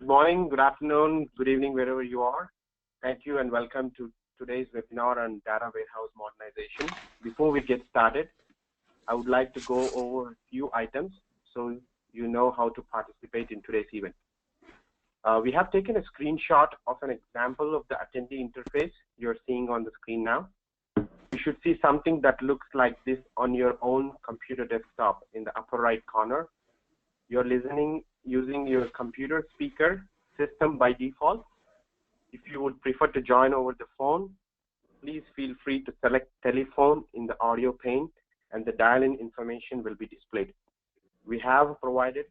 Good morning, good afternoon, good evening, wherever you are. Thank you and welcome to today's webinar on Data Warehouse Modernization. Before we get started, I would like to go over a few items so you know how to participate in today's event. We have taken a screenshot of an example of the attendee interface you're seeing on the screen now. You should see something that looks like this on your own computer desktop in the upper right corner. You're listening using your computer speaker system by default. If you would prefer to join over the phone, please feel free to select telephone in the audio pane and the dial-in information will be displayed. We have provided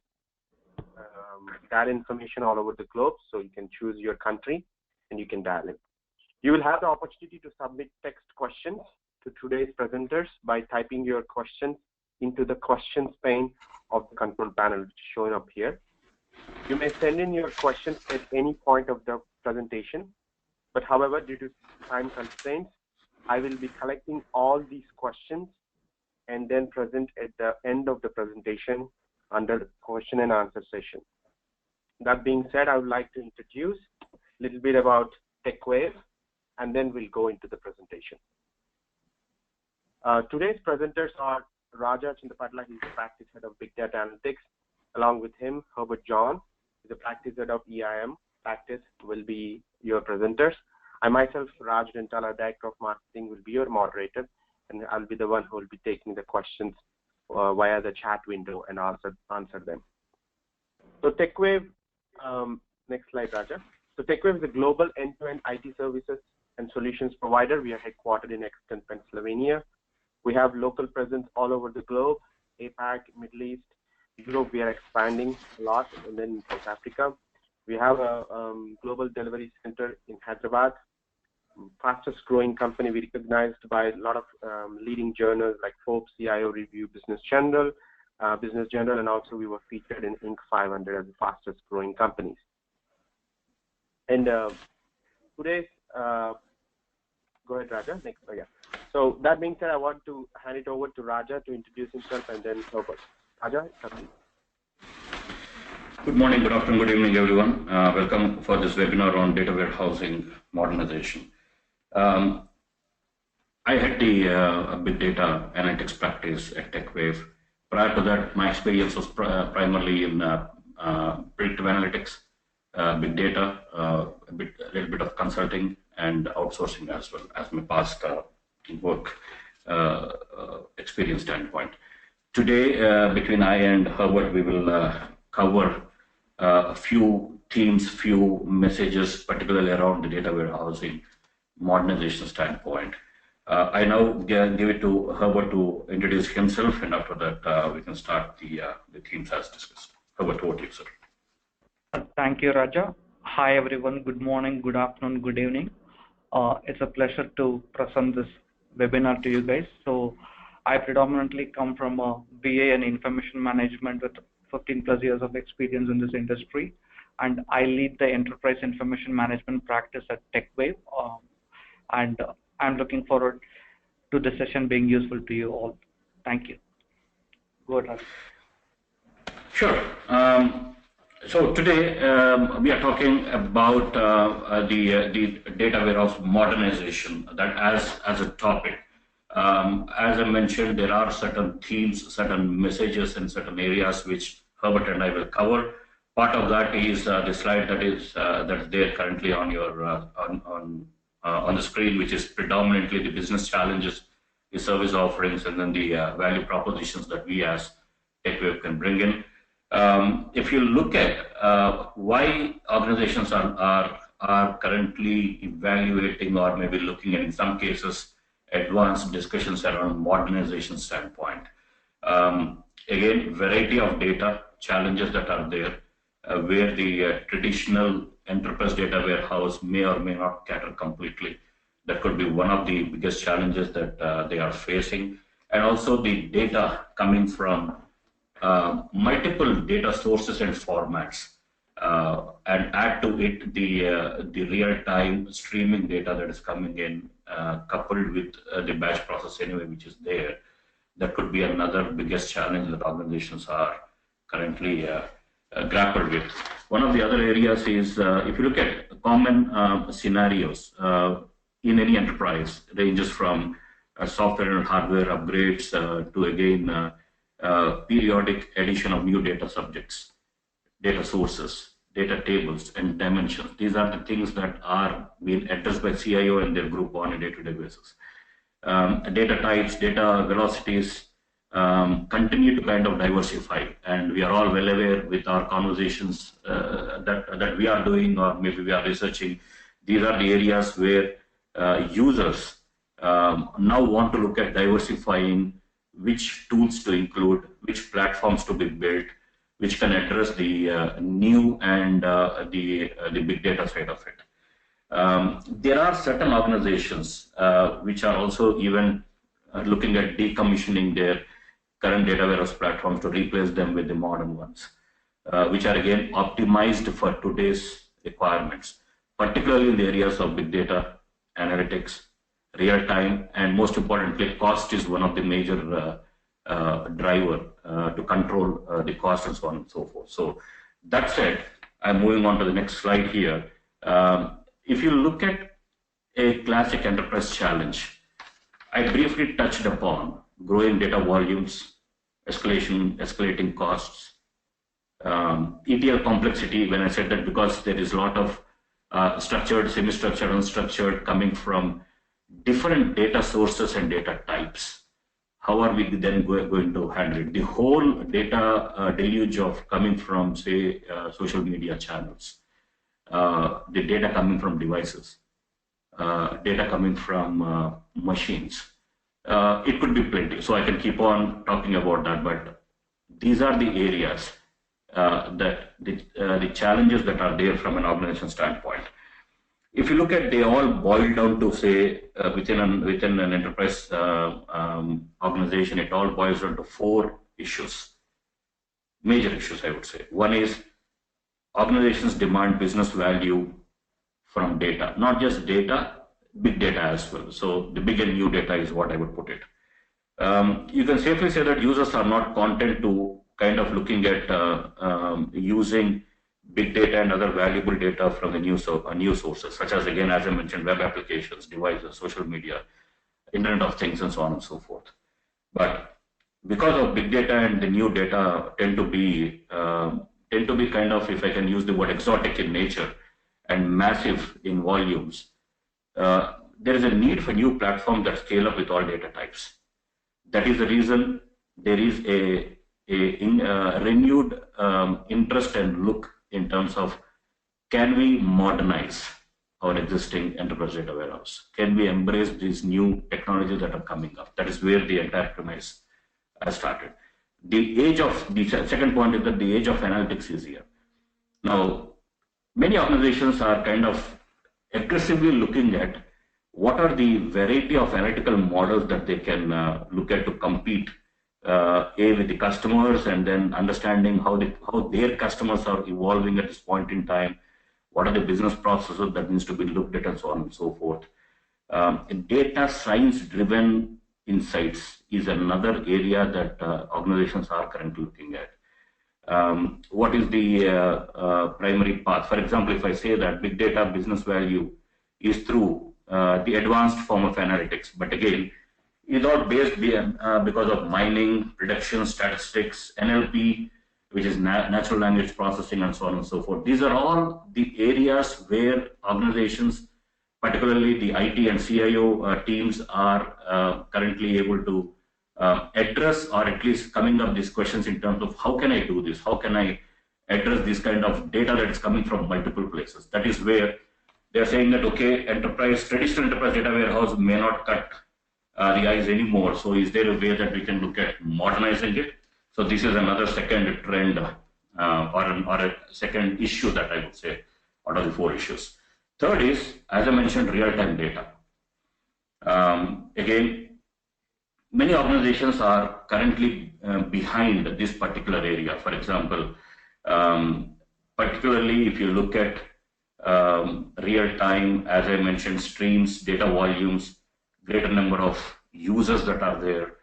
dial-in information all over the globe, so you can choose your country and you can dial in. You will have the opportunity to submit text questions to today's presenters by typing your questions into the questions pane of the control panel, which is showing up here. You may send in your questions at any point of the presentation, but however, due to time constraints, I will be collecting all these questions and then present at the end of the presentation under the question and answer session. That being said, I would like to introduce a little bit about TechWave, and then we'll go into the presentation. Today's presenters are Raja Chindapadla, he's the practice head of Big Data Analytics. Along with him, Herbert John, the practice head of EIM practice, will be your presenters. I myself, Raj Dentala, Director of Marketing, will be your moderator, and I'll be the one who will be taking the questions via the chat window and answer them. So TechWave, next slide, Raja. So TechWave is a global end-to-end IT services and solutions provider. We are headquartered in Exton, Pennsylvania. We have local presence all over the globe, APAC, Middle East, Europe. We are expanding a lot, and then in South Africa. We have a global delivery center in Hyderabad, fastest growing company. We recognized by a lot of leading journals like Forbes, CIO Review, Business Journal, and also we were featured in Inc. 500 as the fastest growing companies. And today's, go ahead, Raja. Next, yeah. So that being said, I want to hand it over to Raja to introduce himself and then Herbert. Raja, good morning, good afternoon, good evening, everyone. Welcome for this webinar on data warehousing modernization. I had the big data analytics practice at TechWave. Prior to that, my experience was primarily in predictive analytics, big data, a little bit of consulting and outsourcing as well as my past work experience standpoint. Today, between I and Herbert, we will cover a few themes, few messages, particularly around the data warehousing modernization standpoint. I now give it to Herbert to introduce himself, and after that, we can start the themes as discussed. Herbert, over to you, sir. Thank you, Raja. Hi, everyone. Good morning, good afternoon, good evening. It's a pleasure to present this webinar to you guys. So I predominantly come from a BA in information management with 15 plus years of experience in this industry, and I lead the enterprise information management practice at TechWave, and I'm looking forward to the session being useful to you all. Thank you. Go ahead. Sure. So today we are talking about the data warehouse modernization, that as a topic. As I mentioned, there are certain themes, certain messages, and certain areas which Herbert and I will cover. Part of that is the slide that's there currently on your on the screen, which is predominantly the business challenges, the service offerings, and then the value propositions that we as TechWave can bring in. If you look at why organizations are currently evaluating or maybe looking at, in some cases, advanced discussions around modernization standpoint. Again, variety of data challenges that are there, where the traditional enterprise data warehouse may or may not cater completely. That could be one of the biggest challenges that they are facing. And also the data coming from multiple data sources and formats, and add to it the real-time streaming data that is coming in, coupled with the batch process anyway, which is there. That could be another biggest challenge that organizations are currently grappled with. One of the other areas is if you look at common scenarios in any enterprise, ranges from software and hardware upgrades to again periodic addition of new data subjects, data sources, data tables, and dimensions. These are the things that are being addressed by CIO and their group on a day-to-day basis. Data types, data velocities continue to kind of diversify, and we are all well aware with our conversations that we are doing, or maybe we are researching. These are the areas where users now want to look at diversifying which tools to include, which platforms to be built, which can address the new and the big data side of it. There are certain organizations which are also even looking at decommissioning their current data warehouse platforms to replace them with the modern ones, which are again optimized for today's requirements, particularly in the areas of big data, analytics, real time, and most importantly, cost is one of the major driver to control the cost and so on and so forth. So that said, I'm moving on to the next slide here. If you look at a classic enterprise challenge, I briefly touched upon growing data volumes, escalating costs, ETL complexity, when I said that because there is a lot of structured, semi-structured, unstructured coming from different data sources and data types. How are we then going to handle it? The whole data deluge of coming from, say, social media channels, the data coming from devices, data coming from machines. It could be plenty. So I can keep on talking about that, but these are the areas that the challenges that are there from an organization standpoint. If you look at, they all boil down to, say, within an enterprise organization, it all boils down to 4 issues, major issues, I would say. One is organizations demand business value from data, not just data, big data as well. So the big and new data is what I would put it. You can safely say that users are not content to kind of looking at using big data and other valuable data from the new sources, such as, again, as I mentioned, web applications, devices, social media, Internet of Things, and so on and so forth. But because of big data and the new data tend to be kind of, if I can use the word, exotic in nature and massive in volumes, there is a need for new platforms that scale up with all data types. That is the reason there is a renewed interest and look in terms of, can we modernize our existing enterprise data warehouse? Can we embrace these new technologies that are coming up? That is where the entire premise has started. The second point is that the age of analytics is here. Now, many organizations are kind of aggressively looking at what are the variety of analytical models that they can look at to compete with the customers, and then understanding how their customers are evolving at this point in time, what are the business processes that needs to be looked at, and so on and so forth. Data science driven insights is another area that organizations are currently looking at. What is the primary path? For example, if I say that big data business value is through the advanced form of analytics, but again, is all based because of mining, prediction, statistics, NLP, which is natural language processing, and so on and so forth. These are all the areas where organizations, particularly the IT and CIO teams, are currently able to address, or at least coming up these questions in terms of, how can I do this? How can I address this kind of data that is coming from multiple places? That is where they're saying that, okay, traditional enterprise data warehouse may not cut the eyes anymore. So is there a way that we can look at modernizing it? So this is another second trend or a second issue that I would say out of the 4 issues. Third is, as I mentioned, real-time data. Again, many organizations are currently behind this particular area. For example, particularly if you look at real-time, as I mentioned, streams, data volumes, greater number of users that are there,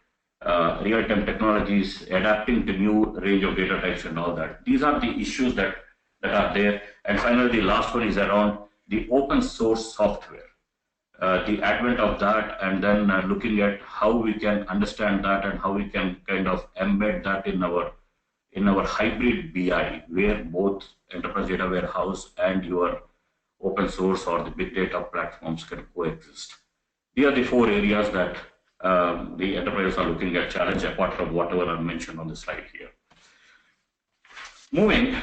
real-time technologies, adapting to new range of data types and all that. These are the issues that are there. And finally, the last one is around the open source software, the advent of that, and then looking at how we can understand that and how we can kind of embed that in our hybrid BI, where both enterprise data warehouse and your open source or the big data platforms can coexist. These are the 4 areas that the enterprises are looking at challenge, apart from whatever I mentioned on the slide here. Moving,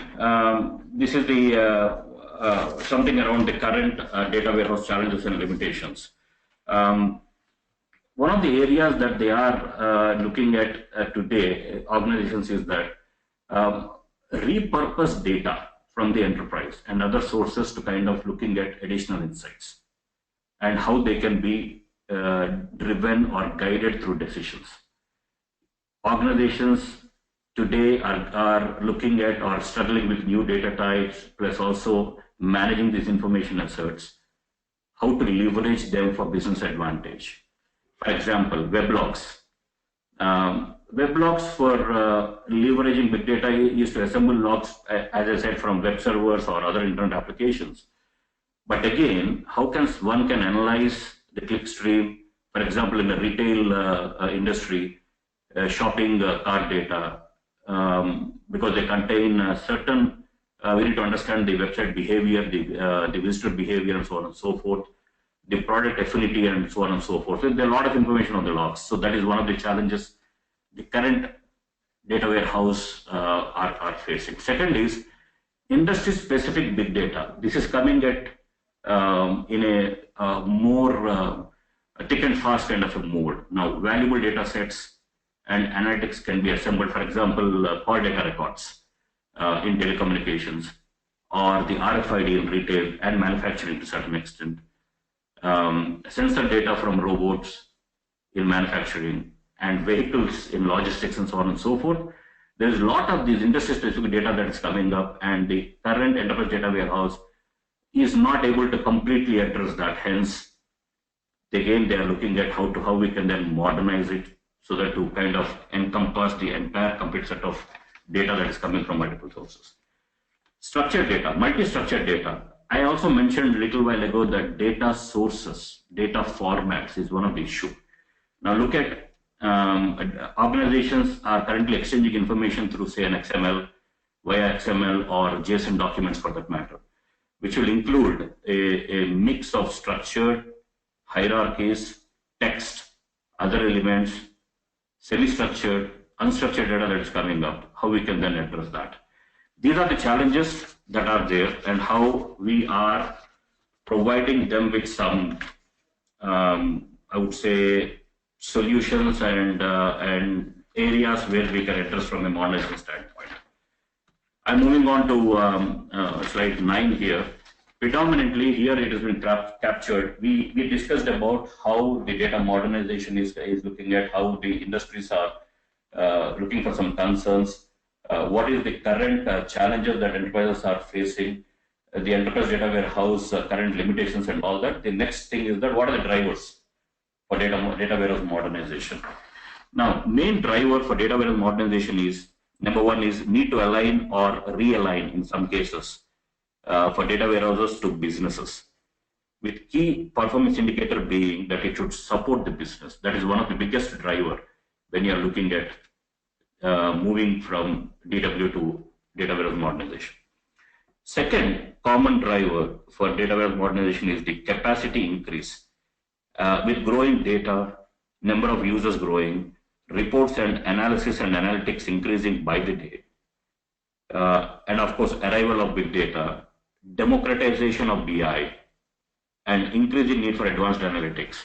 this is the something around the current data warehouse challenges and limitations. One of the areas that they are looking at today, organizations, is that repurpose data from the enterprise and other sources to kind of looking at additional insights and how they can be driven or guided through decisions. Organizations today are looking at or struggling with new data types, plus also managing these information assets, how to leverage them for business advantage. For example, weblogs. Weblogs for leveraging big data is to assemble logs, as I said, from web servers or other internet applications. But again, how can one analyze the clickstream, for example, in the retail industry, shopping cart data, because they contain certain, we need to understand the website behavior, the visitor behavior, and so on and so forth, the product affinity, and so on and so forth. So there are a lot of information on the logs. So that is one of the challenges the current data warehouse are facing. Second is industry-specific big data. This is coming at in a more thick and fast kind of a mode. Now, valuable data sets and analytics can be assembled, for example, call data records in telecommunications, or the RFID in retail and manufacturing to a certain extent, sensor data from robots in manufacturing, and vehicles in logistics, and so on and so forth. There is a lot of these industry-specific data that is coming up, and the current enterprise data warehouse is not able to completely address that. Hence, again, they are looking at how we can then modernize it so that to kind of encompass the entire complete set of data that is coming from multiple sources. Structured data, multi-structured data. I also mentioned a little while ago that data sources, data formats is one of the issues. Now look at organizations are currently exchanging information through, say, an XML, via XML or JSON documents for that matter, which will include a mix of structured, hierarchies, text, other elements, semi-structured, unstructured data that is coming up, how we can then address that. These are the challenges that are there and how we are providing them with some, I would say, solutions and areas where we can address from a modernization standpoint. I'm moving on to slide 9 here. Predominantly here it has been captured. We discussed about how the data modernization is looking at how the industries are looking for some concerns. What is the current challenges that enterprises are facing, the enterprise data warehouse current limitations and all that. The next thing is that what are the drivers for data warehouse modernization? Now, main driver for data warehouse modernization is, number one is need to align or realign in some cases for data warehouses to businesses, with key performance indicator being that it should support the business. That is one of the biggest driver when you are looking at moving from DW to data warehouse modernization. Second common driver for data warehouse modernization is the capacity increase. With growing data, number of users growing, reports and analysis and analytics increasing by the day, and of course arrival of big data, democratization of BI, and increasing need for advanced analytics.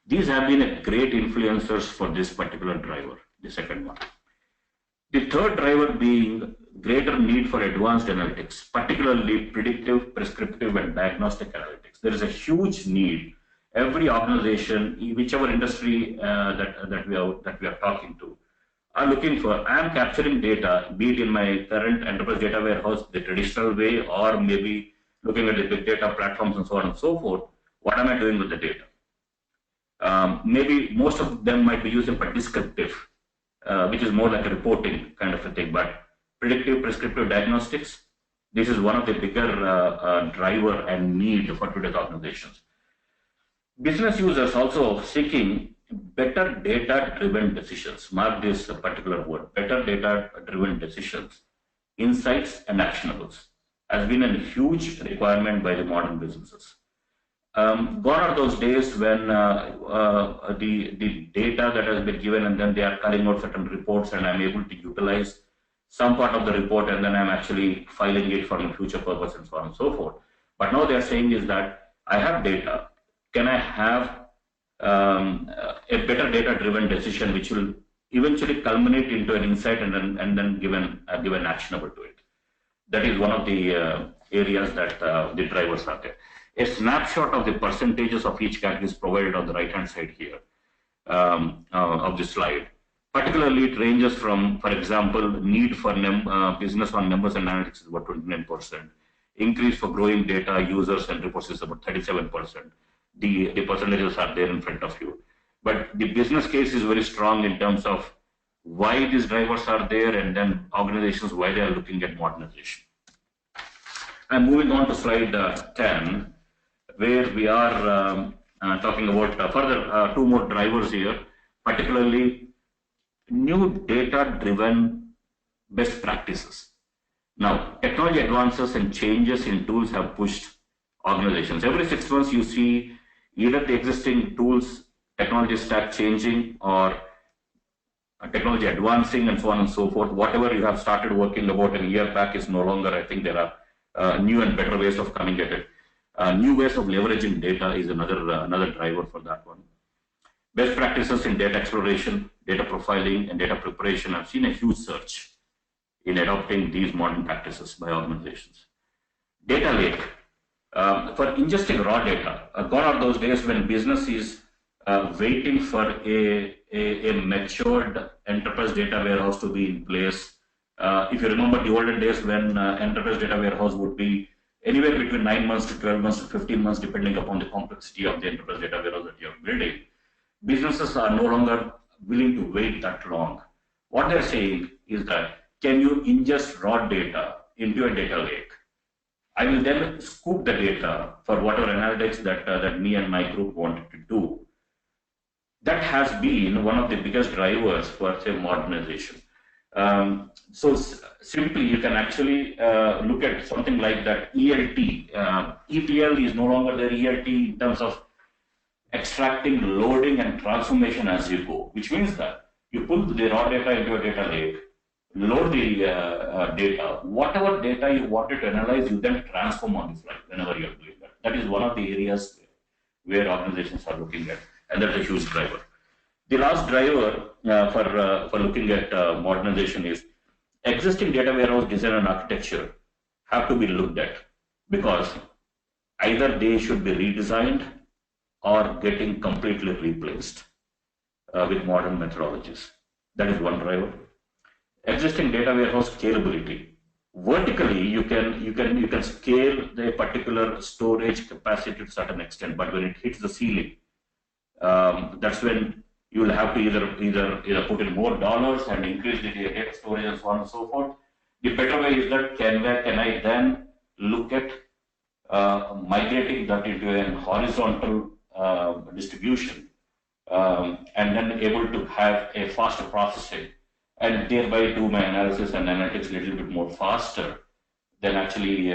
These have been a great influencers for this particular driver, the second one. The third driver being greater need for advanced analytics, particularly predictive, prescriptive, and diagnostic analytics. There is a huge need. Every organization, whichever industry that we are talking to, are looking for. I am capturing data, be it in my current enterprise data warehouse the traditional way, or maybe looking at the big data platforms and so on and so forth. What am I doing with the data? Maybe most of them might be using for descriptive. which is more like a reporting kind of a thing, but predictive prescriptive diagnostics, this is one of the bigger driver and need for today's organizations. Business users also seeking better data-driven decisions. Mark this particular word, better data-driven decisions, insights and actionables has been a huge requirement by the modern businesses. Gone are those days when the data that has been given and then they are calling out certain reports and I'm able to utilize some part of the report and then I'm actually filing it for a future purpose and so on and so forth. But now they are saying is that I have data. Can I have a better data-driven decision which will eventually culminate into an insight and then given actionable to it? That is one of the areas that the drivers are there. A snapshot of the percentages of each category is provided on the right-hand side here of the slide. Particularly, it ranges from, for example, need for business on numbers and analytics is about 29%. Increase for growing data, users, and reports is about 37%. The percentages are there in front of you. But the business case is very strong in terms of why these drivers are there and then organizations, why they are looking at modernization. I'm moving on to slide 10, where we are talking about further two more drivers here, particularly new data-driven best practices. Now, technology advances and changes in tools have pushed organizations. Every 6 months, you see either the existing tools, technology stack changing or technology advancing and so on and so forth. Whatever you have started working about a year back is no longer, I think there are new and better ways of coming at it. New ways of leveraging data is another driver for that one. Best practices in data exploration, data profiling, and data preparation have seen a huge surge in adopting these modern practices by organizations. Data lake. For ingesting raw data, gone are those days when business is waiting for a matured enterprise data warehouse to be in place. If you remember the olden days when enterprise data warehouse would be anywhere between 9 months to 12 months to 15 months, depending upon the complexity of the enterprise data warehouse that you're building. Businesses are no longer willing to wait that long. What they're saying is that, can you ingest raw data into a data lake? I will then scoop the data for whatever analytics that me and my group wanted to do. That has been one of the biggest drivers for, say, modernization. So simply, you can actually look at something like that ELT. ETL is no longer the ELT in terms of extracting, loading, and transformation as you go, which means that you put the raw data into a data lake, load the data, whatever data you wanted to analyze, you then transform on the fly whenever you're doing that. That is one of the areas where organizations are looking at, and that's a huge driver. The last driver for looking at modernization is existing data warehouse design and architecture have to be looked at, because either they should be redesigned or getting completely replaced with modern methodologies. That is one driver. Existing data warehouse scalability. Vertically, you can scale the particular storage capacity to a certain extent, but when it hits the ceiling, that's when you will have to either put in more dollars and increase the data storage and so on and so forth. The better way is that can I then look at migrating that into a horizontal distribution and then able to have a faster processing and thereby do my analysis and analytics a little bit more faster than actually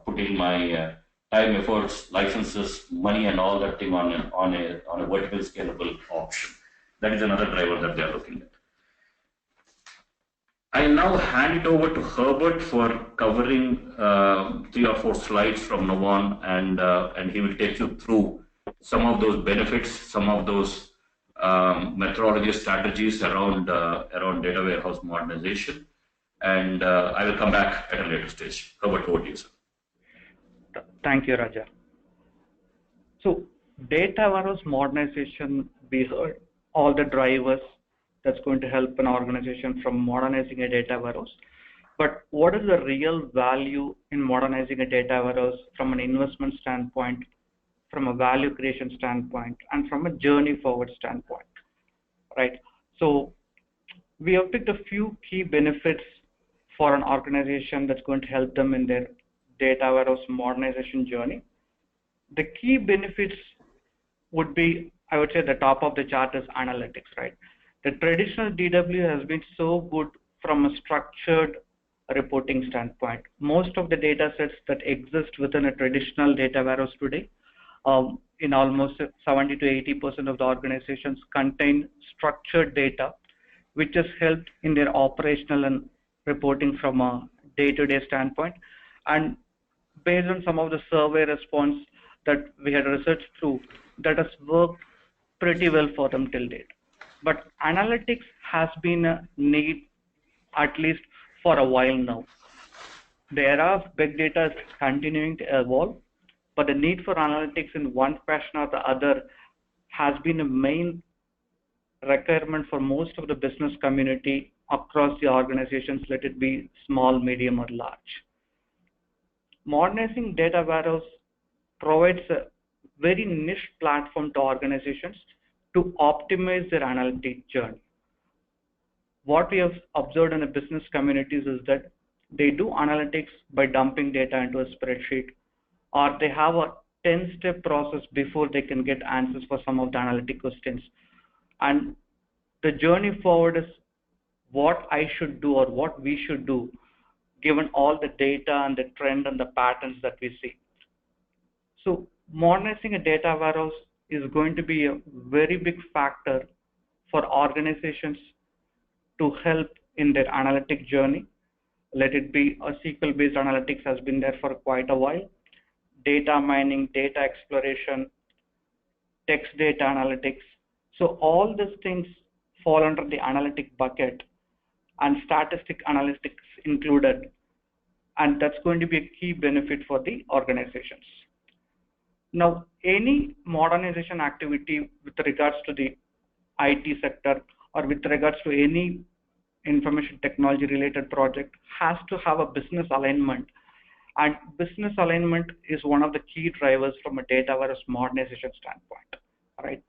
putting my time, efforts, licenses, money, and all that thing on a vertical scalable option. That is another driver that they are looking at. I now hand it over to Herbert for covering 3 or 4 slides from now on, and he will take you through some of those benefits, some of those methodology strategies around data warehouse modernization, and I will come back at a later stage. Herbert, over to you, sir. Thank you, Raja. So, data warehouse modernization, we heard all the drivers that's going to help an organization from modernizing a data warehouse. But what is the real value in modernizing a data warehouse from an investment standpoint, from a value creation standpoint, and from a journey forward standpoint, right? So we have picked a few key benefits for an organization that's going to help them in their data warehouse modernization journey. The key benefits would be, I would say, the top of the chart is analytics, right? The traditional DW has been so good from a structured reporting standpoint. Most of the data sets that exist within a traditional data warehouse today, in almost 70 to 80% of the organizations, contain structured data, which has helped in their operational and reporting from a day-to-day standpoint. And based on some of the survey response that we had researched through, that has worked pretty well for them till date. But analytics has been a need at least for a while now. The era of big data is continuing to evolve, but the need for analytics in one fashion or the other has been a main requirement for most of the business community across the organizations, let it be small, medium, or large. Modernizing data warehouse provides a very niche platform to organizations to optimize their analytic journey. What we have observed in the business communities is that they do analytics by dumping data into a spreadsheet, or they have a 10-step process before they can get answers for some of the analytic questions. And the journey forward is what I should do or what we should do given all the data and the trend and the patterns that we see. So modernizing a data warehouse is going to be a very big factor for organizations to help in their analytic journey. Let it be a SQL-based analytics has been there for quite a while. Data mining, data exploration, text data analytics. So all these things fall under the analytic bucket, and statistic analytics included. And that's going to be a key benefit for the organizations. Now, any modernization activity with regards to the IT sector or with regards to any information technology related project has to have a business alignment. And business alignment is one of the key drivers from a data warehouse modernization standpoint, right?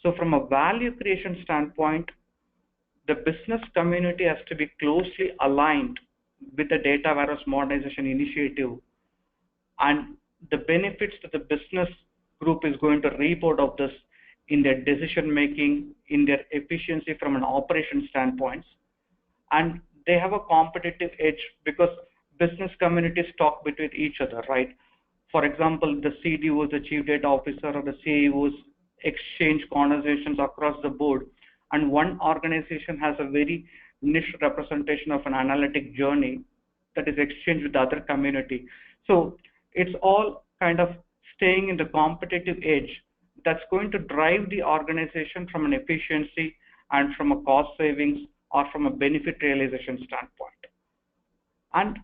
So from a value creation standpoint, the business community has to be closely aligned with the data warehouse modernization initiative, and the benefits to the business group is going to reap out of this in their decision making, in their efficiency from an operation standpoint, and they have a competitive edge because business communities talk between each other, right? For example, the CDOs, the Chief Data Officer, or the CEOs exchange conversations across the board, and one organization has a very niche representation of an analytic journey that is exchanged with the other community. So it's all kind of staying in the competitive edge that's going to drive the organization from an efficiency and from a cost savings or from a benefit realization standpoint. And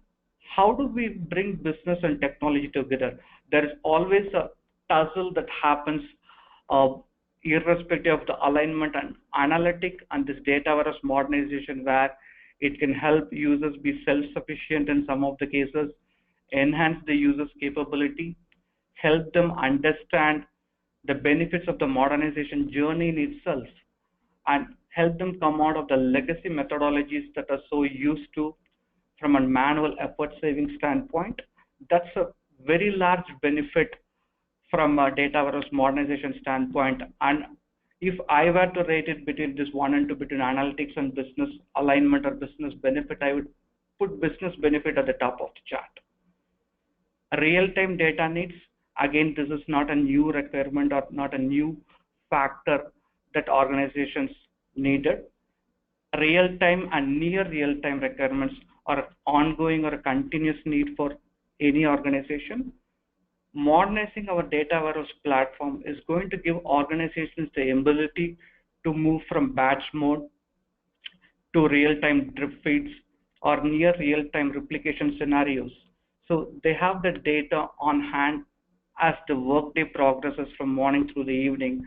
how do we bring business and technology together? There is always a tussle that happens irrespective of the alignment and analytic and this data warehouse modernization, where it can help users be self-sufficient in some of the cases, enhance the user's capability, help them understand the benefits of the modernization journey in itself, and help them come out of the legacy methodologies that are so used to from a manual effort saving standpoint. That's a very large benefit from a data warehouse modernization standpoint. And if I were to rate it between this 1 and 2, between analytics and business alignment or business benefit, I would put business benefit at the top of the chart. Real-time data needs, again, this is not a new requirement or not a new factor that organizations needed. Real-time and near real-time requirements are ongoing or a continuous need for any organization. Modernizing our data warehouse platform is going to give organizations the ability to move from batch mode to real-time drip feeds or near real-time replication scenarios. So they have the data on hand as the workday progresses from morning through the evening.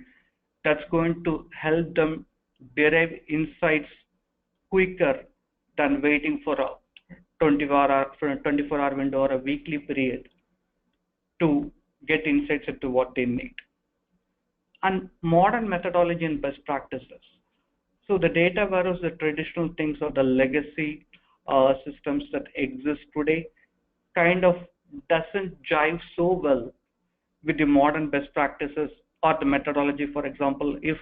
That's going to help them derive insights quicker than waiting for a 24-hour window or a weekly period to get insights into what they need. And modern methodology and best practices. So the data warehouse, the traditional things or the legacy systems that exist today kind of doesn't jive so well with the modern best practices or the methodology. For example, if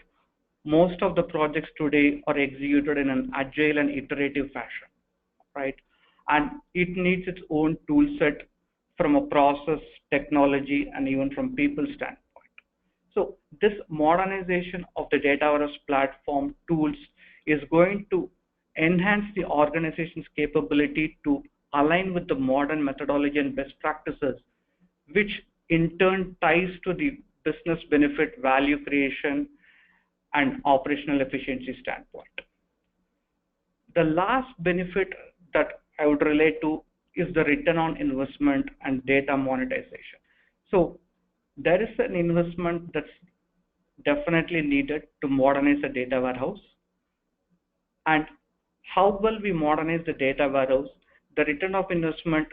most of the projects today are executed in an agile and iterative fashion, right? And it needs its own tool set from a process, technology, and even from people standpoint. So this modernization of the data warehouse platform tools is going to enhance the organization's capability to align with the modern methodology and best practices, which in turn ties to the business benefit, value creation, and operational efficiency standpoint. The last benefit that I would relate to is the return on investment and data monetization. So there is an investment that's definitely needed to modernize the data warehouse. And how well we modernize the data warehouse, the return of investment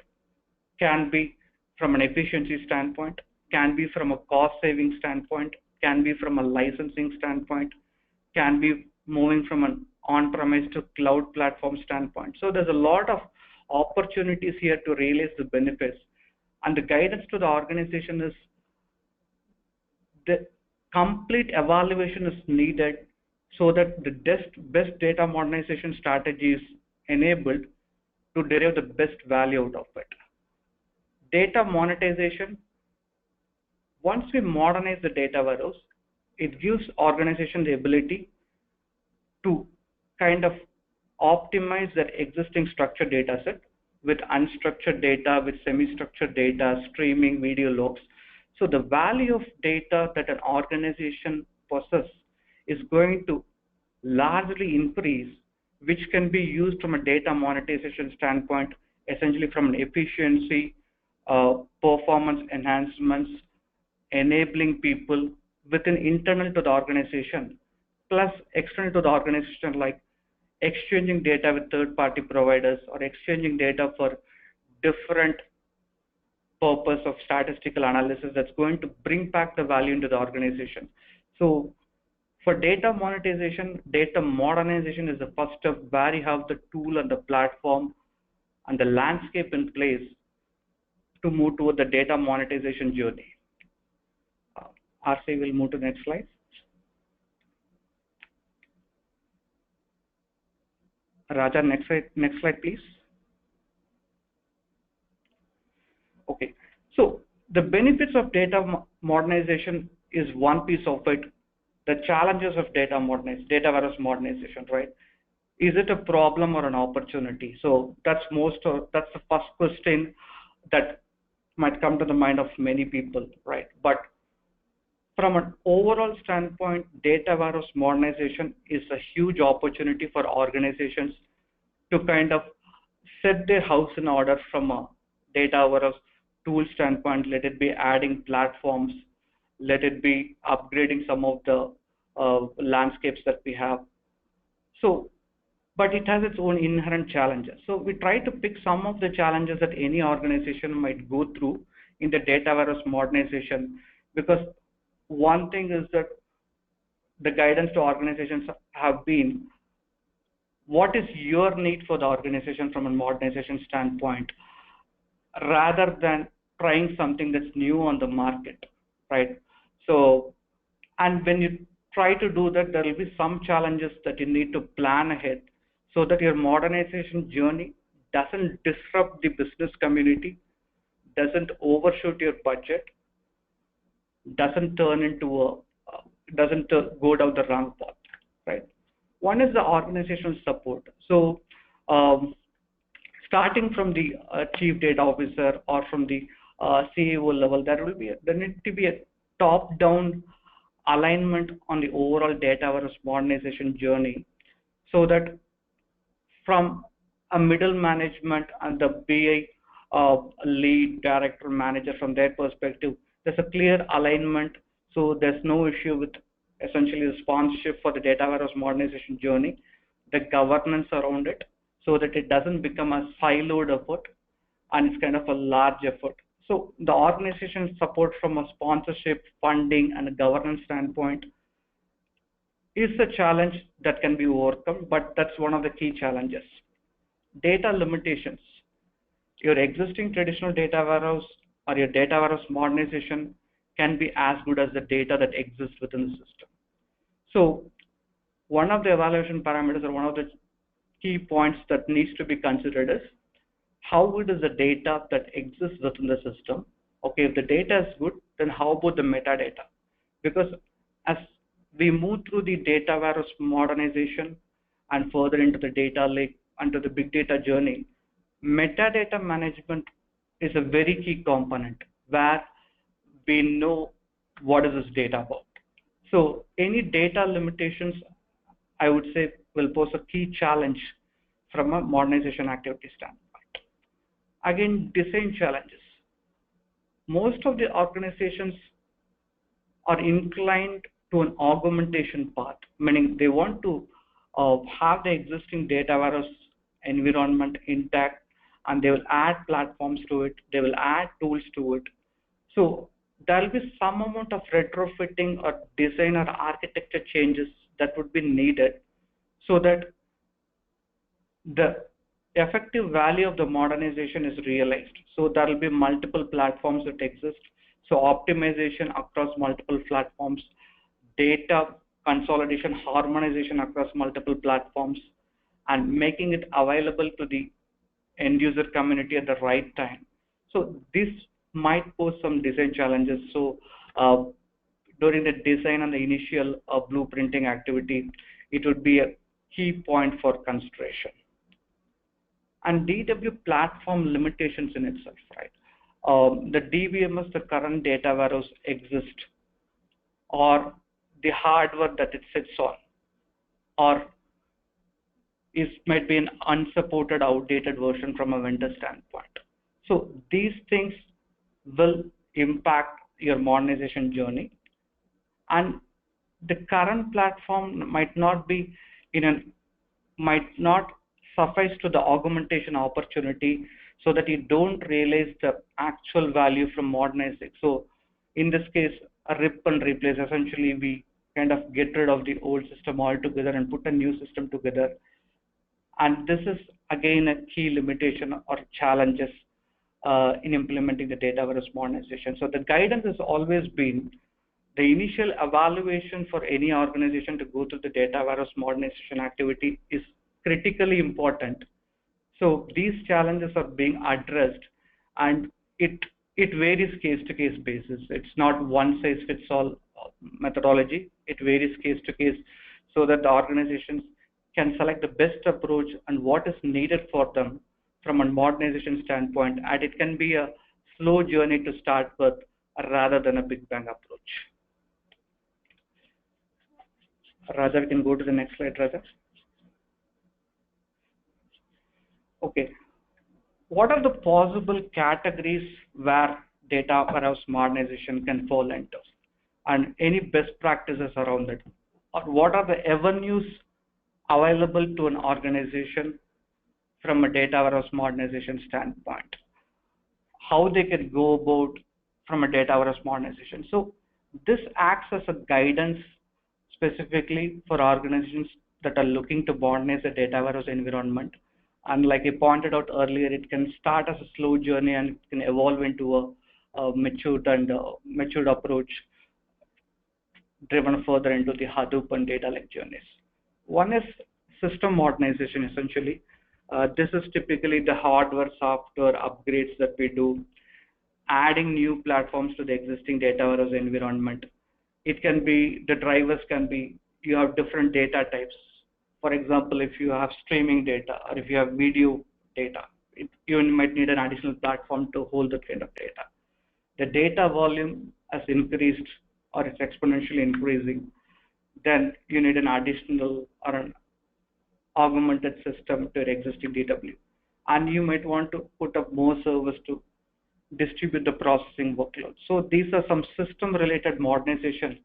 can be from an efficiency standpoint, can be from a cost saving standpoint, can be from a licensing standpoint, can be moving from an on-premise to cloud platform standpoint. So there's a lot of opportunities here to realize the benefits. And the guidance to the organization is the complete evaluation is needed so that the best data modernization strategy is enabled to derive the best value out of it. Data monetization, once we modernize the data warehouse, it gives organization the ability to kind of optimize their existing structured data set with unstructured data, with semi-structured data, streaming, video logs. So the value of data that an organization possesses is going to largely increase, which can be used from a data monetization standpoint, essentially from an efficiency, performance enhancements, enabling people within internal to the organization, plus external to the organization, like exchanging data with third-party providers or exchanging data for different purpose of statistical analysis that's going to bring back the value into the organization. So for data monetization, data modernization is the first step where you have the tool and the platform and the landscape in place to move toward the data monetization journey. RC will move to the next slide. Raja, next slide, please. Okay, so the benefits of data modernization is one piece of it. The challenges of data warehouse modernization, right? Is it a problem or an opportunity? So that's the first question that might come to the mind of many people, right? But from an overall standpoint, data warehouse modernization is a huge opportunity for organizations to kind of set their house in order from a data warehouse tool standpoint. Let it be adding platforms, let it be upgrading some of the landscapes that we have. So, but it has its own inherent challenges. So we try to pick some of the challenges that any organization might go through in the data warehouse modernization, because one thing is that the guidance to organizations have been, what is your need for the organization from a modernization standpoint, rather than trying something that's new on the market, right? So, and when you try to do that, there will be some challenges that you need to plan ahead so that your modernization journey doesn't disrupt the business community, doesn't overshoot your budget, doesn't turn into doesn't go down the wrong path, right? One is the organizational support. So starting from the chief data officer or from the CEO level, there needs to be a top-down alignment on the overall data warehouse modernization journey, so that from a middle management and the BI lead, director, manager, from their perspective, there's a clear alignment. So there's no issue with essentially the sponsorship for the data warehouse modernization journey, the governance around it, so that it doesn't become a siloed effort and it's kind of a large effort. So the organization support from a sponsorship, funding, and a governance standpoint is a challenge that can be overcome, but that's one of the key challenges. Data limitations. Your existing traditional data warehouse or your data warehouse modernization can be as good as the data that exists within the system. So one of the evaluation parameters or one of the key points that needs to be considered is how good is the data that exists within the system. Okay, if the data is good, then how about the metadata? Because as we move through the data warehouse modernization and further into the data lake, into the big data journey, metadata management is a very key component where we know what is this data about. So any data limitations, I would say, will pose a key challenge from a modernization activity standpoint. Again, design challenges. Most of the organizations are inclined to an augmentation path, meaning they want to have the existing data warehouse environment intact, and they will add platforms to it, they will add tools to it. So there will be some amount of retrofitting or design or architecture changes that would be needed so that the effective value of the modernization is realized. So there will be multiple platforms that exist. So optimization across multiple platforms, data consolidation, harmonization across multiple platforms, and making it available to the end user community at the right time. So this might pose some design challenges. So during the design and the initial blueprinting activity, it would be a key point for consideration. And DW platform limitations in itself, right? The DWMS, the current data warehouse exist, or the hardware that it sits on, or might be an unsupported, outdated version from a vendor standpoint. So these things will impact your modernization journey, and the current platform might not suffice to the augmentation opportunity, so that you don't realize the actual value from modernizing. So in this case, a rip and replace, essentially we kind of get rid of the old system altogether and put a new system together. And this is again a key limitation or challenges in implementing the data warehouse modernization. So the guidance has always been the initial evaluation for any organization to go through the data warehouse modernization activity is critically important. So these challenges are being addressed, and it varies case to case basis. It's not one size fits all methodology. It varies case to case, so that the organizations can select the best approach and what is needed for them from a modernization standpoint, and it can be a slow journey to start with rather than a big bang approach. Raja, we can go to the next slide, Raja. Okay. What are the possible categories where data warehouse modernization can fall into, and any best practices around it? Or what are the avenues available to an organization from a data warehouse modernization standpoint? How they can go about from a data warehouse modernization. So this acts as a guidance specifically for organizations that are looking to modernize the data warehouse environment. And like I pointed out earlier, it can start as a slow journey and it can evolve into a matured approach driven further into the Hadoop and data lake journeys. One is system modernization, essentially. This is typically the hardware, software upgrades that we do, adding new platforms to the existing data warehouse environment. It can be, the drivers can be, you have different data types. For example, if you have streaming data or if you have video data, you might need an additional platform to hold that kind of data. The data volume has increased or it's exponentially increasing, then you need an additional or an augmented system to your existing DW. And you might want to put up more servers to distribute the processing workload. So these are some system related modernization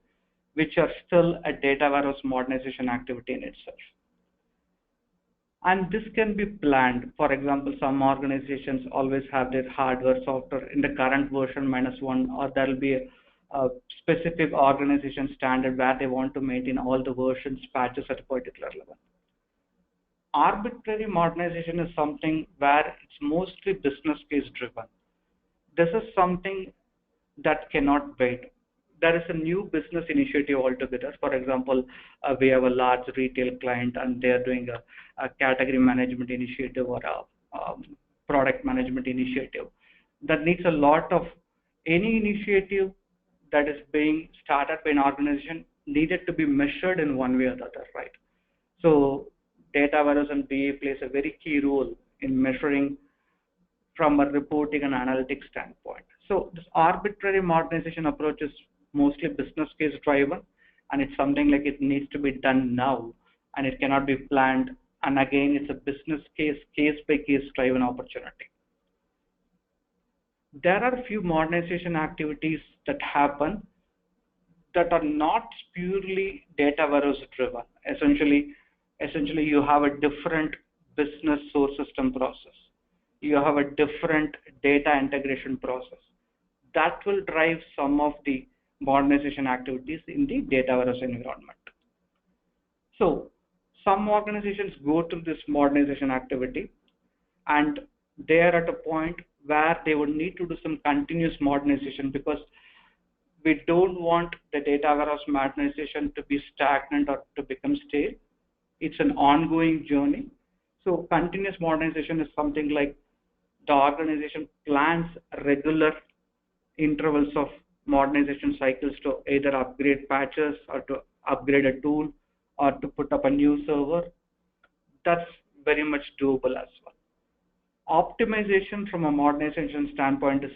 which are still a data warehouse modernization activity in itself. And this can be planned. For example, some organizations always have their hardware, software in the current version -1, or there will be a specific organization standard where they want to maintain all the versions, patches at a particular level. Arbitrary modernization is something where it's mostly business case driven. This is something that cannot wait. There is a new business initiative altogether. For example, we have a large retail client and they are doing a category management initiative or a product management initiative that needs a lot of any initiative that is being started by an organization needed to be measured in one way or the other, right? So data warehouse and BA plays a very key role in measuring from a reporting and analytics standpoint. So this arbitrary modernization approach is mostly business case driven, and it's something like it needs to be done now, and it cannot be planned. And again, it's a business case by case driven opportunity. There are a few modernization activities that happen that are not purely data warehouse driven. Essentially, you have a different business source system process. You have a different data integration process. That will drive some of the modernization activities in the data warehouse environment. So some organizations go through this modernization activity and they are at a point where they would need to do some continuous modernization because we don't want the data warehouse modernization to be stagnant or to become stale. It's an ongoing journey. So continuous modernization is something like the organization plans regular intervals of modernization cycles to either upgrade patches or to upgrade a tool or to put up a new server. That's very much doable as well. Optimization from a modernization standpoint is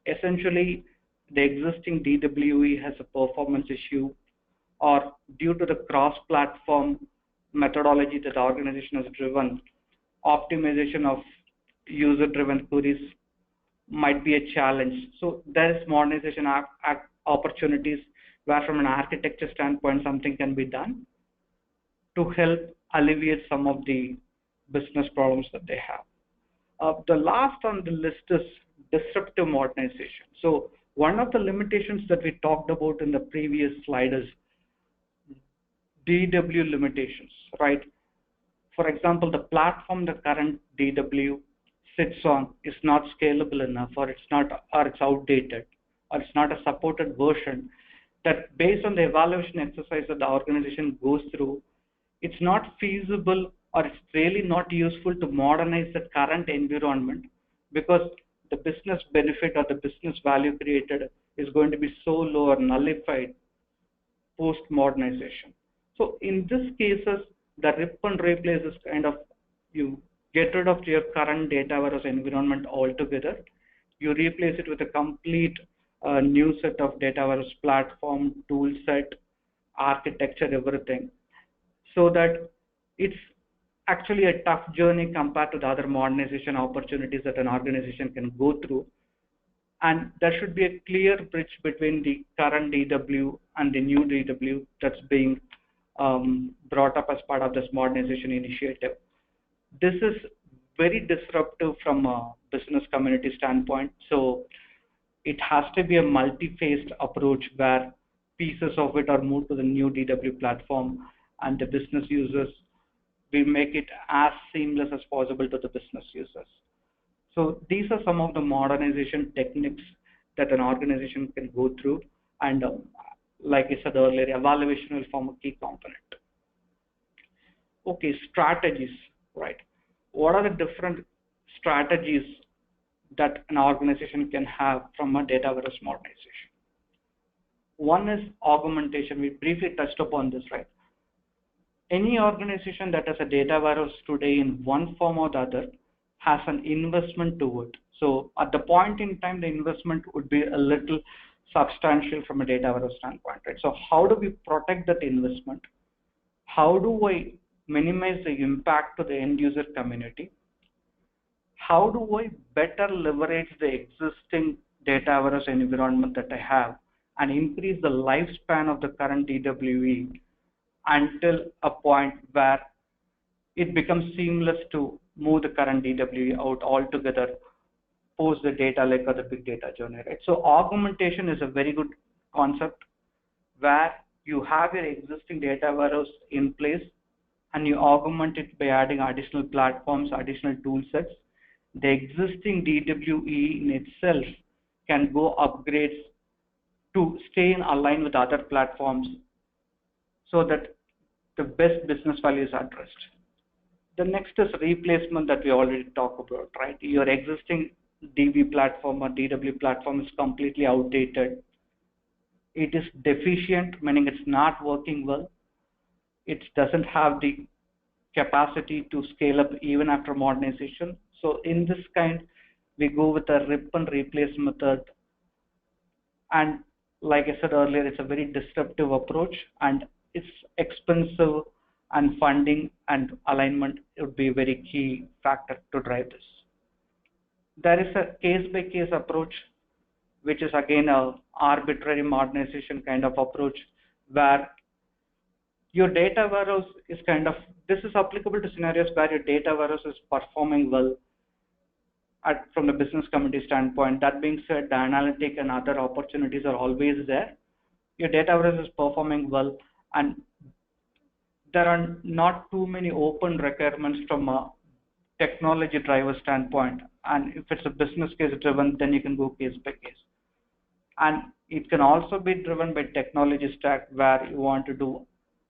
essentially the existing DWE has a performance issue, or due to the cross-platform methodology that the organization has driven, optimization of user-driven queries might be a challenge. So there is modernization opportunities where from an architecture standpoint something can be done to help alleviate some of the business problems that they have. The last on the list is disruptive modernization. So one of the limitations that we talked about in the previous slide is DW limitations, right? For example, the platform the current DW sits on is not scalable enough, or it's outdated, or it's not a supported version. That based on the evaluation exercise that the organization goes through, it's not feasible or it's really not useful to modernize the current environment because the business benefit or the business value created is going to be so low or nullified post modernization. So in these cases, the rip and replace is kind of, you get rid of your current data warehouse environment altogether. You replace it with a complete new set of data warehouse platform, tool set, architecture, everything, so that it's actually a tough journey compared to the other modernization opportunities that an organization can go through. And there should be a clear bridge between the current DW and the new DW that's being brought up as part of this modernization initiative. This is very disruptive from a business community standpoint. So it has to be a multi-phased approach where pieces of it are moved to the new DW platform, and the business users, we make it as seamless as possible to the business users. So these are some of the modernization techniques that an organization can go through. And like I said earlier, evaluation will form a key component. Okay, strategies, right? What are the different strategies that an organization can have from a data warehouse modernization? One is augmentation. We briefly touched upon this, right? Any organization that has a data warehouse today in one form or the other has an investment to it. So at the point in time, the investment would be a little substantial from a data warehouse standpoint, right? So how do we protect that investment? How do I minimize the impact to the end user community? How do I better leverage the existing data warehouse environment that I have and increase the lifespan of the current DWE until a point where it becomes seamless to move the current DWE out altogether post the data lake or the big data journey, right? So augmentation is a very good concept where you have your existing data warehouse in place and you augment it by adding additional platforms, additional tool sets. The existing DWE in itself can go upgrades to stay in align with other platforms so that the best business value is addressed. The next is replacement that we already talked about, right? Your existing DB platform or DW platform is completely outdated. It is deficient, meaning it's not working well. It doesn't have the capacity to scale up even after modernization. So in this kind, we go with a rip and replace method. And like I said earlier, it's a very disruptive approach and it's expensive, and funding and alignment would be a very key factor to drive this. There is a case-by-case approach, which is again a arbitrary modernization kind of approach where your data warehouse is this is applicable to scenarios where your data warehouse is performing well from the business community standpoint. That being said, the analytic and other opportunities are always there. Your data warehouse is performing well, and there are not too many open requirements from a technology driver standpoint. And if it's a business case driven, then you can go case by case. And it can also be driven by technology stack where you want to do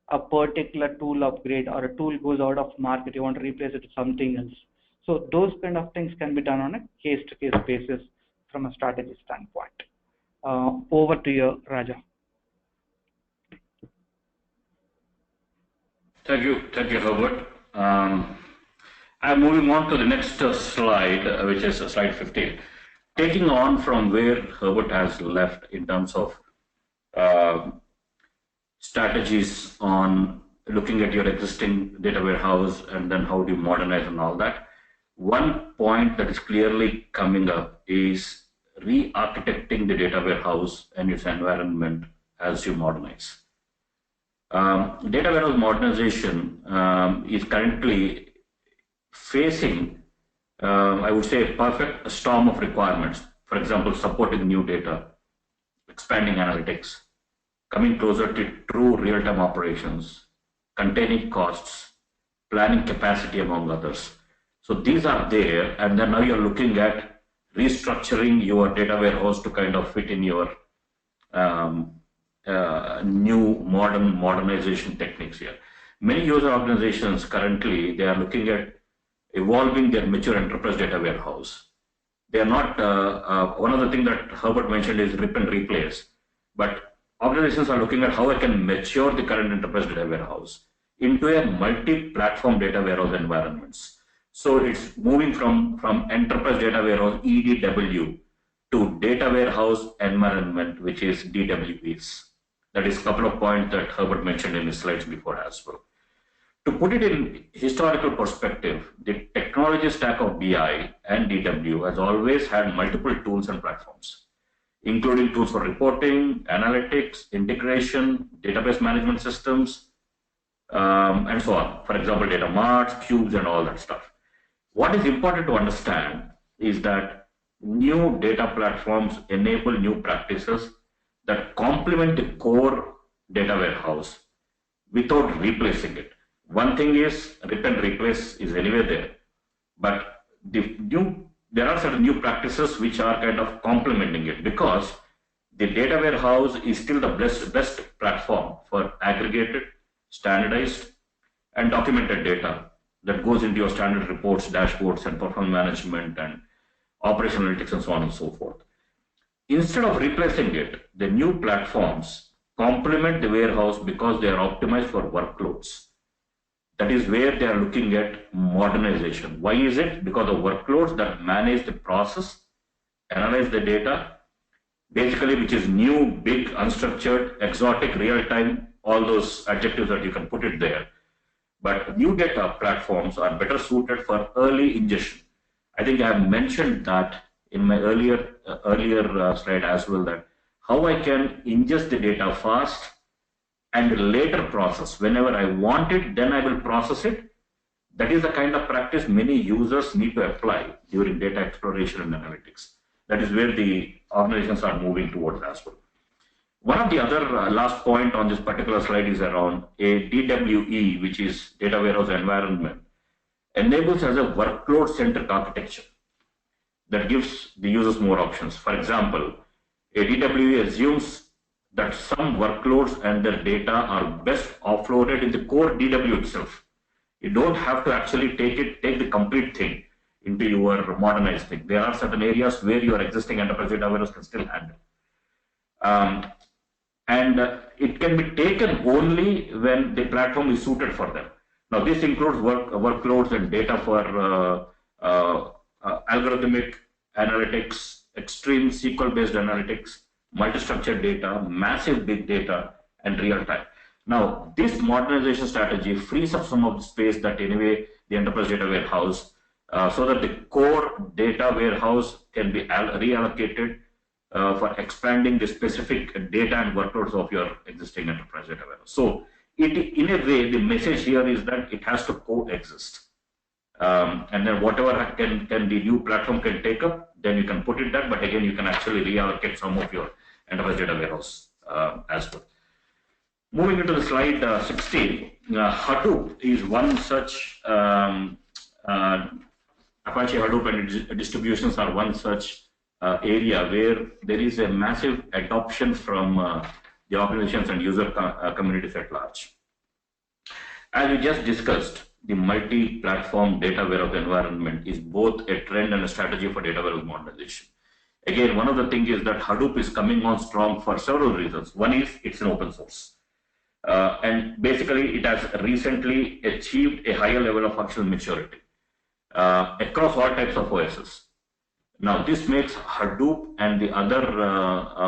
a particular tool upgrade or a tool goes out of market, you want to replace it with something else. So those kind of things can be done on a case-to-case basis from a strategy standpoint. Over to you, Raja. Thank you, Herbert. I'm moving on to the next slide, which is slide 15. Taking on from where Herbert has left in terms of strategies on looking at your existing data warehouse and then how do you modernize and all that. One point that is clearly coming up is re-architecting the data warehouse and its environment as you modernize. Data warehouse modernization is currently facing, I would say, a perfect storm of requirements. For example, supporting new data, expanding analytics, coming closer to true real-time operations, containing costs, planning capacity, among others. So these are there, and then now you're looking at restructuring your data warehouse to kind of fit in your new modernization techniques here. Many user organizations currently, they are looking at evolving their mature enterprise data warehouse. They are not, one of the things that Herbert mentioned is rip and replace, but organizations are looking at how I can mature the current enterprise data warehouse into a multi-platform data warehouse environments. So it's moving from enterprise data warehouse EDW to data warehouse environment, which is DWS. That is a couple of points that Herbert mentioned in his slides before as well. To put it in historical perspective, the technology stack of BI and DW has always had multiple tools and platforms, including tools for reporting, analytics, integration, database management systems, and so on. For example, data marts, cubes, and all that stuff. What is important to understand is that new data platforms enable new practices that complement the core data warehouse without replacing it. One thing is rip and replace is anywhere there, but there are certain new practices which are kind of complementing it, because the data warehouse is still the best platform for aggregated, standardized, and documented data that goes into your standard reports, dashboards, and performance management and operational analytics and so on and so forth. Instead of replacing it, the new platforms complement the warehouse because they are optimized for workloads. That is where they are looking at modernization. Why is it? Because of workloads that manage the process, analyze the data, basically, which is new, big, unstructured, exotic, real-time, all those adjectives that you can put it there. But new data platforms are better suited for early ingestion. I think I have mentioned that in my earlier slide as well, that how I can ingest the data fast and later process. Whenever I want it, then I will process it. That is the kind of practice many users need to apply during data exploration and analytics. That is where the organizations are moving towards as well. One of the other last point on this particular slide is around a DWE, which is Data Warehouse Environment, enables as a workload-centric architecture that gives the users more options. For example, a DWE assumes that some workloads and their data are best offloaded in the core DW itself. You don't have to actually take the complete thing into your modernized thing. There are certain areas where your existing enterprise data warehouse can still handle. It can be taken only when the platform is suited for them. Now, this includes workloads and data for algorithmic analytics, extreme SQL-based analytics, multi-structured data, massive big data, and real-time. Now, this modernization strategy frees up some of the space that anyway the enterprise data warehouse, so that the core data warehouse can be reallocated for expanding the specific data and workloads of your existing enterprise data warehouse. So, in a way, the message here is that it has to coexist. And then whatever can the new platform can take up, then you can put it there. But again, you can actually reallocate some of your enterprise data warehouse as well. Moving into the slide 16, Hadoop is one such. Apache Hadoop and distributions are one such area where there is a massive adoption from the organizations and user communities at large. As we just discussed, the multi-platform data warehouse environment is both a trend and a strategy for data warehouse modernization. Again, one of the things is that Hadoop is coming on strong for several reasons. One is it's an open source. And basically, it has recently achieved a higher level of functional maturity across all types of OSs. Now, this makes Hadoop and the other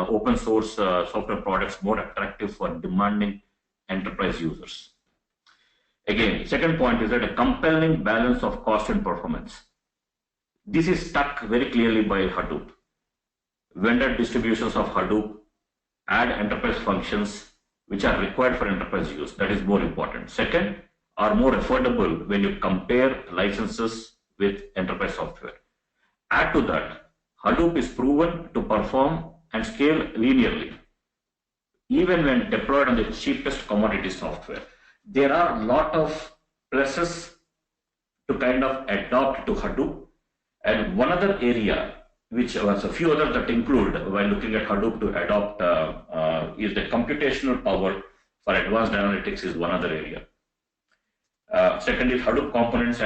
open source software products more attractive for demanding enterprise users. Again, second point is that a compelling balance of cost and performance. This is stuck very clearly by Hadoop. Vendor distributions of Hadoop add enterprise functions which are required for enterprise use. That is more important. Second, are more affordable when you compare licenses with enterprise software. Add to that, Hadoop is proven to perform and scale linearly, even when deployed on the cheapest commodity software. There are a lot of pluses to kind of adopt to Hadoop. And one other area, which was a few others that include while looking at Hadoop to adopt is the computational power for advanced analytics is one other area. Second is Hadoop components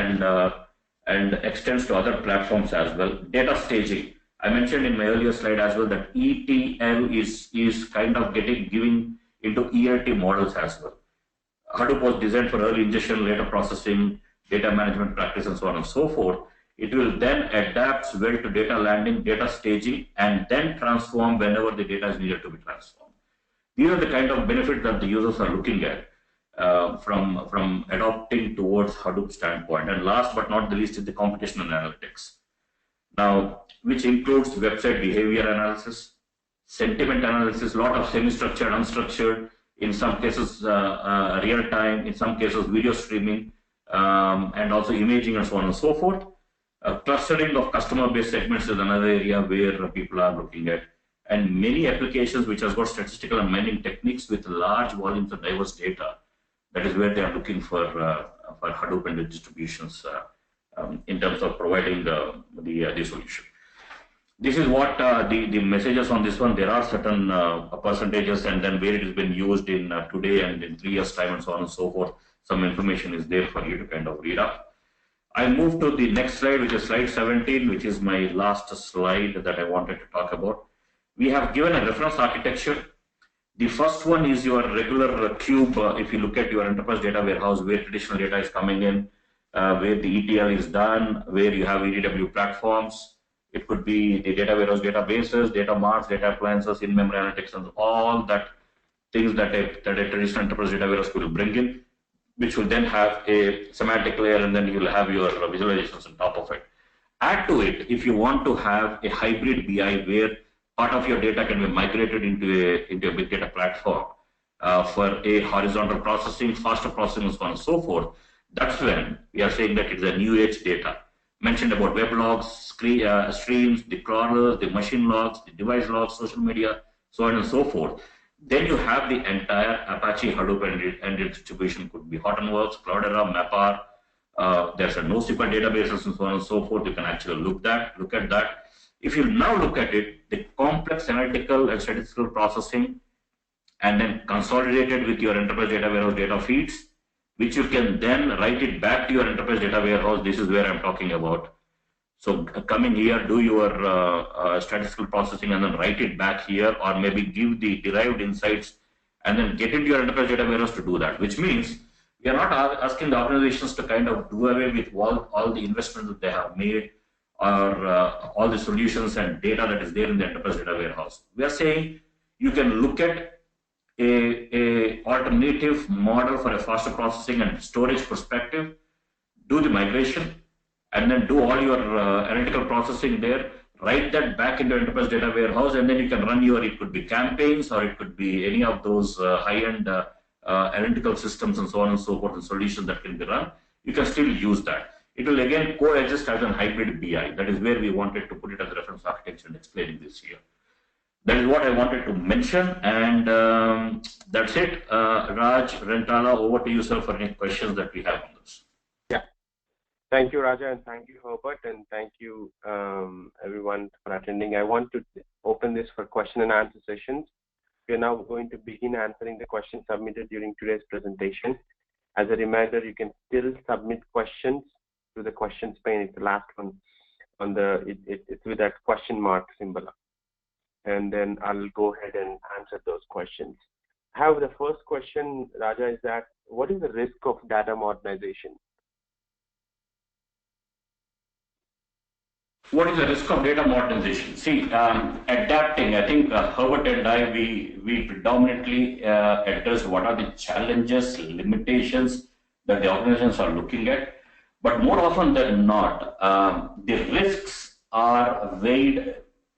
and extends to other platforms as well. Data staging. I mentioned in my earlier slide as well that ETL is kind of giving into ELT models as well. Hadoop was designed for early ingestion, later processing, data management practice, and so on and so forth. It will then adapt well to data landing, data staging, and then transform whenever the data is needed to be transformed. These are the kind of benefits that the users are looking at from adopting towards Hadoop standpoint. And last but not the least is the computational analytics. Now, which includes website behavior analysis, sentiment analysis, a lot of semi-structured, unstructured, in some cases real time, in some cases video streaming, and also imaging and so on and so forth. Clustering of customer-based segments is another area where people are looking at. And many applications which has got statistical and mining techniques with large volumes of diverse data, that is where they are looking for Hadoop and the distributions in terms of providing the solution. This is what the messages on this one. There are certain percentages and then where it has been used in today and in 3 years time and so on and so forth. Some information is there for you to kind of read up. I move to the next slide, which is slide 17, which is my last slide that I wanted to talk about. We have given a reference architecture. The first one is your regular cube. If you look at your enterprise data warehouse, where traditional data is coming in, where the ETL is done, where you have EDW platforms. It could be the data warehouse databases, data marts, data appliances, in-memory analytics, and all that things that a traditional enterprise data warehouse will bring in, which will then have a semantic layer, and then you will have your visualizations on top of it. Add to it, if you want to have a hybrid BI where part of your data can be migrated into a big data platform for a horizontal processing, faster processing, and so on and so forth, that's when we are saying that it's a new age data. Mentioned about web logs, streams, the crawlers, the machine logs, the device logs, social media, so on and so forth. Then you have the entire Apache Hadoop and its distribution. Could be Hortonworks, Cloudera, Mapr. There's a NoSQL databases and so on and so forth. You can actually look at that. If you now look at it, the complex analytical and statistical processing, and then consolidated with your enterprise data warehouse data feeds, which you can then write it back to your enterprise data warehouse. This is where I'm talking about. So come in here, do your statistical processing, and then write it back here, or maybe give the derived insights, and then get into your enterprise data warehouse to do that. Which means we are not asking the organizations to kind of do away with all the investments that they have made, or all the solutions and data that is there in the enterprise data warehouse. We are saying you can look at a alternative model for a faster processing and storage perspective, do the migration, and then do all your analytical processing there, write that back into enterprise data warehouse, and then you can run it could be campaigns, or it could be any of those high-end analytical systems and so on and so forth, and solutions that can be run. You can still use that. It will again coexist as a hybrid BI. That is where we wanted to put it as a reference architecture and explaining this here. That is what I wanted to mention, and that's it. Raj, Rentala, over to you, sir, for any questions that we have on this. Yeah. Thank you, Raja, and thank you, Herbert, and thank you, everyone, for attending. I want to open this for question and answer sessions. We are now going to begin answering the questions submitted during today's presentation. As a reminder, you can still submit questions to the questions pane. It's the last one on it's with that question mark symbol. And then I'll go ahead and answer those questions. However, the first question, Raja, is that what is the risk of data modernization? What is the risk of data modernization? See, adapting, I think Herbert and I, we predominantly address what are the challenges, limitations that the organizations are looking at. But more often than not, the risks are weighed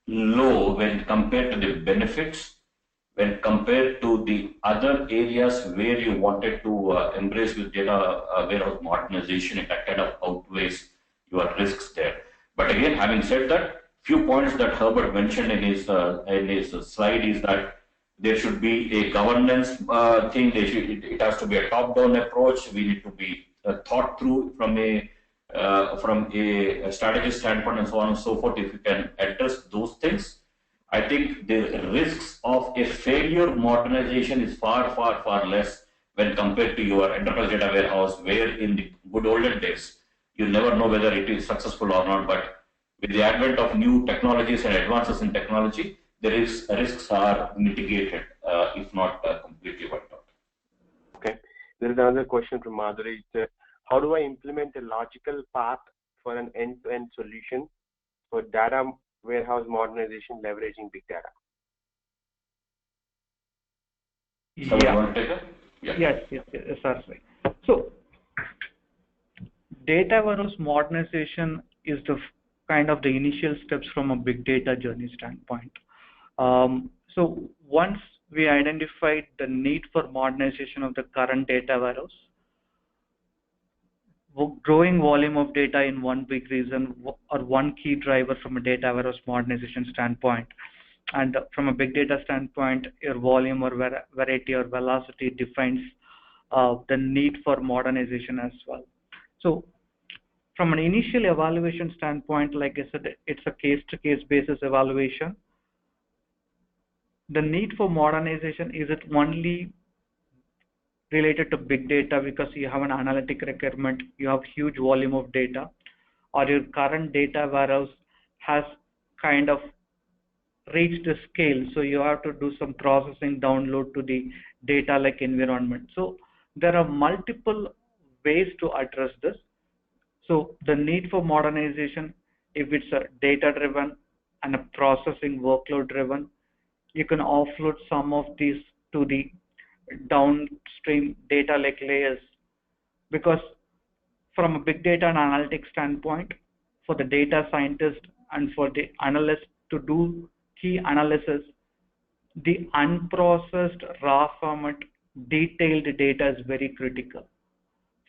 low when compared to the benefits, when compared to the other areas where you wanted to embrace with data warehouse modernization. It kind of outweighs your risks there. But again, having said that, few points that Herbert mentioned in his slide is that there should be a governance thing. It has to be a top-down approach. We need to be thought through from a strategy standpoint and so on and so forth. If you can address those things, I think the risks of a failure modernization is far, far, far less when compared to your enterprise data warehouse, where in the good olden days, you never know whether it is successful or not. But with the advent of new technologies and advances in technology, risks are mitigated, if not completely wiped out. Okay. There is another question from Madhuri. How do I implement a logical path for an end-to-end solution for data warehouse modernization leveraging big data? Yes, certainly. So, data warehouse modernization is the kind of the initial steps from a big data journey standpoint. So once we identified the need for modernization of the current data warehouse, growing volume of data in one big reason or one key driver from a data warehouse modernization standpoint. And from a big data standpoint, your volume or variety or velocity defines the need for modernization as well. So from an initial evaluation standpoint, like I said, it's a case-to-case basis evaluation. The need for modernization, is it only related to big data because you have an analytic requirement, you have huge volume of data, or your current data warehouse has kind of reached a scale, so you have to do some processing download to the data lake environment. So there are multiple ways to address this. So the need for modernization, if it's a data driven and a processing workload driven, you can offload some of these to the downstream data lake layers, because from a big data and analytics standpoint, for the data scientist and for the analyst to do key analysis, the unprocessed raw format detailed data is very critical.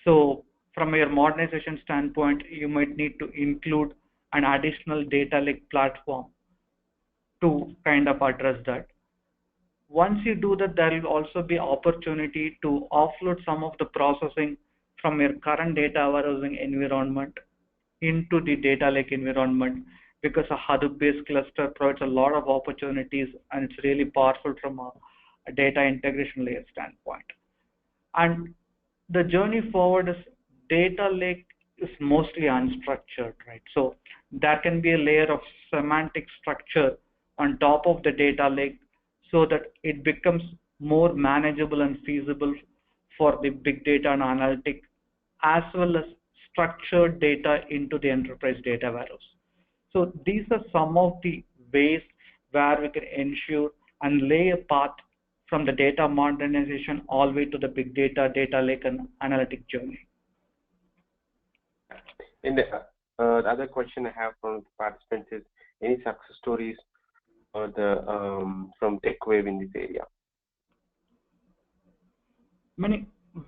So from your modernization standpoint, you might need to include an additional data lake platform to kind of address that. once you do that, there will also be opportunity to offload some of the processing from your current data warehousing environment into the data lake environment, because a Hadoop-based cluster provides a lot of opportunities and it's really powerful from a data integration layer standpoint. And the journey forward is data lake is mostly unstructured, right? So there can be a layer of semantic structure on top of the data lake so that it becomes more manageable and feasible for the big data and analytic, as well as structured data into the enterprise data warehouse. So these are some of the ways where we can ensure and lay a path from the data modernization all the way to the big data, data lake, and analytic journey. And the other question I have from participants is any success stories or from TechWave in this area?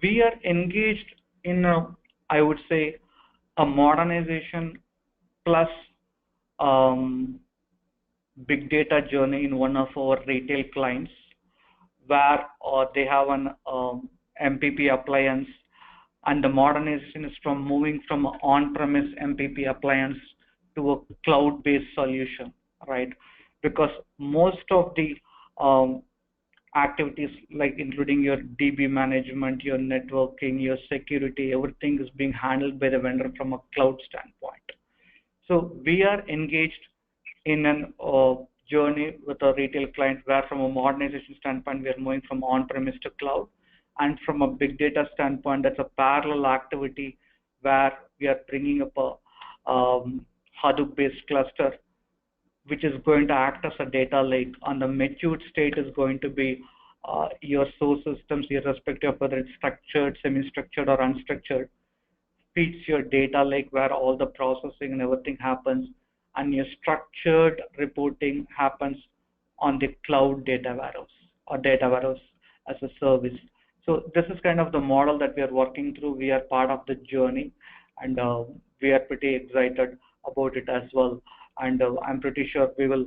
We are engaged in I would say a modernization plus big data journey in one of our retail clients, where they have an MPP appliance, and the modernization is from moving from an on-premise MPP appliance to a cloud-based solution, right? Because most of the activities, like including your DB management, your networking, your security, everything is being handled by the vendor from a cloud standpoint. So we are engaged in an journey with a retail client where from a modernization standpoint, we are moving from on-premise to cloud. And from a big data standpoint, that's a parallel activity where we are bringing up a Hadoop-based cluster, which is going to act as a data lake. On the matured state is going to be your source systems, irrespective of whether it's structured, semi-structured, or unstructured, feeds your data lake where all the processing and everything happens, and your structured reporting happens on the cloud data warehouse or data warehouse as a service. So this is kind of the model that we are working through. We are part of the journey, and we are pretty excited about it as well. And I'm pretty sure we will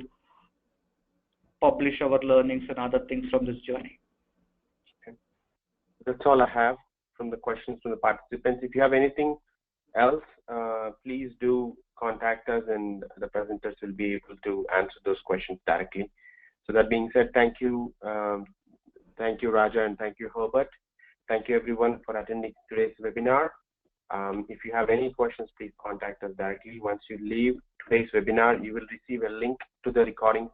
publish our learnings and other things from this journey. Okay. That's all I have from the questions from the participants. If you have anything else, please do contact us, and the presenters will be able to answer those questions directly. So that being said, thank you, Raja, and thank you, Herbert. Thank you, everyone, for attending today's webinar. If you have any questions, please contact us directly. Once you leave today's webinar, you will receive a link to the recording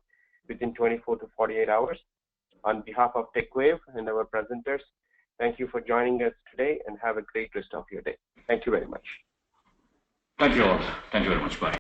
within 24 to 48 hours. On behalf of TechWave and our presenters, thank you for joining us today, and have a great rest of your day. Thank you very much. Thank you all. Thank you very much. Bye.